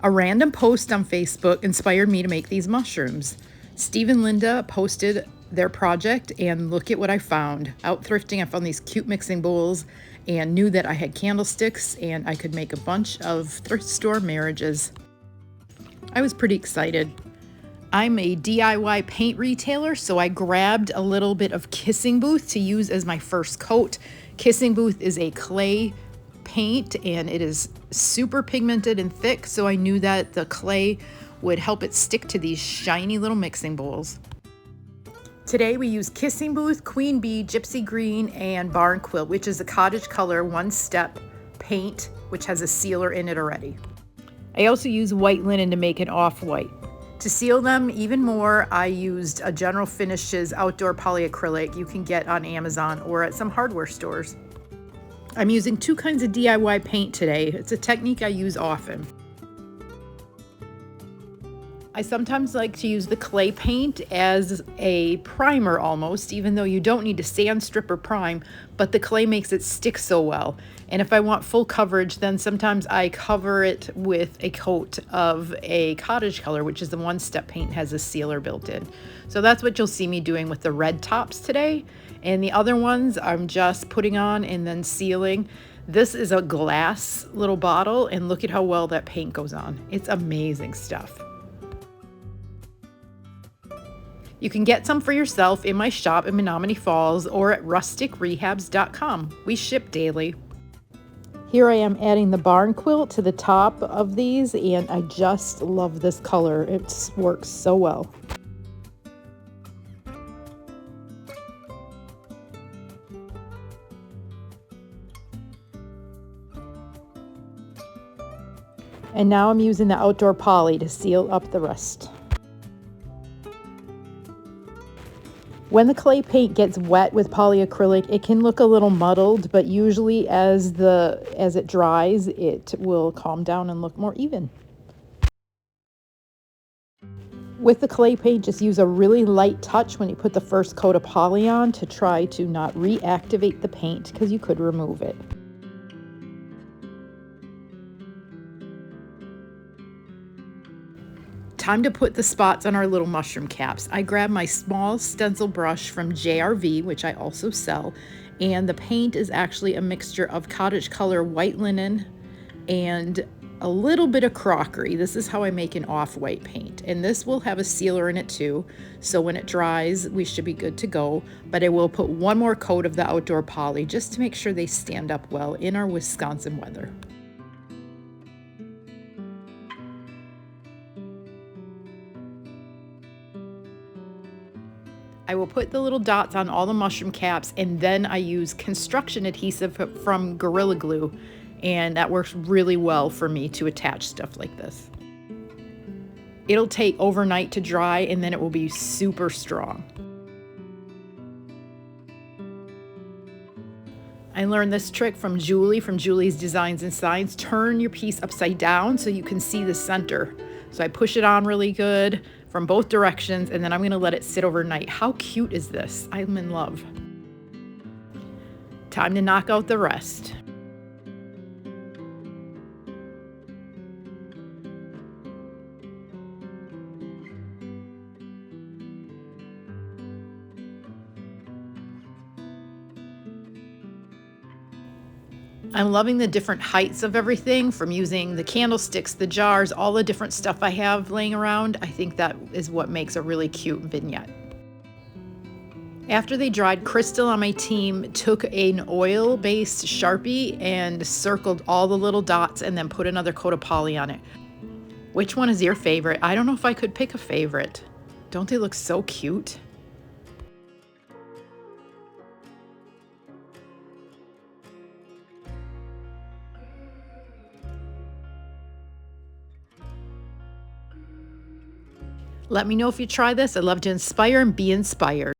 A random post on Facebook inspired me to make these mushrooms. Steve and Linda posted their project, and look at what I found. Out thrifting, I found these cute mixing bowls and knew that I had candlesticks and I could make a bunch of thrift store marriages. I was pretty excited. I'm a DIY paint retailer, so I grabbed a little bit of Kissing Booth to use as my first coat. Kissing Booth is a clay paint and it is super pigmented and thick, so I knew that the clay would help it stick to these shiny little mixing bowls. Today we use Kissing Booth, Queen Bee, Gypsy Green, and Barn Quilt, which is a cottage color one-step paint which has a sealer in it already. I also use white linen to make it off-white. To seal them even more, I used a General Finishes outdoor polyacrylic you can get on Amazon or at some hardware stores. I'm using two kinds of DIY paint today. It's a technique I use often. I sometimes like to use the clay paint as a primer almost, even though you don't need to sand, strip, or prime, but the clay makes it stick so well. And if I want full coverage, then sometimes I cover it with a coat of a cottage color, which is the one-step paint, has a sealer built in. So that's what you'll see me doing with the red tops today. And the other ones I'm just putting on and then sealing. This is a glass little bottle, and look at how well that paint goes on. It's amazing stuff. You can get some for yourself in my shop in Menominee Falls or at rusticrehabs.com. We ship daily. Here I am adding the barn quilt to the top of these, and I just love this color. It works so well. And now I'm using the outdoor poly to seal up the rest. When the clay paint gets wet with polyacrylic, it can look a little muddled, but usually as it dries, it will calm down and look more even. With the clay paint, just use a really light touch when you put the first coat of poly on to try to not reactivate the paint because you could remove it. Time to put the spots on our little mushroom caps. I grabbed my small stencil brush from JRV, which I also sell, and the paint is actually a mixture of cottage color white linen and a little bit of crockery. This is how I make an off-white paint, and this will have a sealer in it too, so when it dries we should be good to go. But I will put one more coat of the outdoor poly just to make sure they stand up well in our Wisconsin weather. I will put the little dots on all the mushroom caps, and then I use construction adhesive from Gorilla Glue, and that works really well for me to attach stuff like this. It'll take overnight to dry, and then it will be super strong. I learned this trick from Julie from Julie's Designs and Signs. Turn your piece upside down so you can see the center. So I push it on really good from both directions, and then I'm gonna let it sit overnight. How cute is this? I'm in love. Time to knock out the rest. I'm loving the different heights of everything, from using the candlesticks, the jars, all the different stuff I have laying around. I think that is what makes a really cute vignette. After they dried, Crystal on my team took an oil-based Sharpie and circled all the little dots and then put another coat of poly on it. Which one is your favorite? I don't know if I could pick a favorite. Don't they look so cute? Let me know if you try this. I'd love to inspire and be inspired.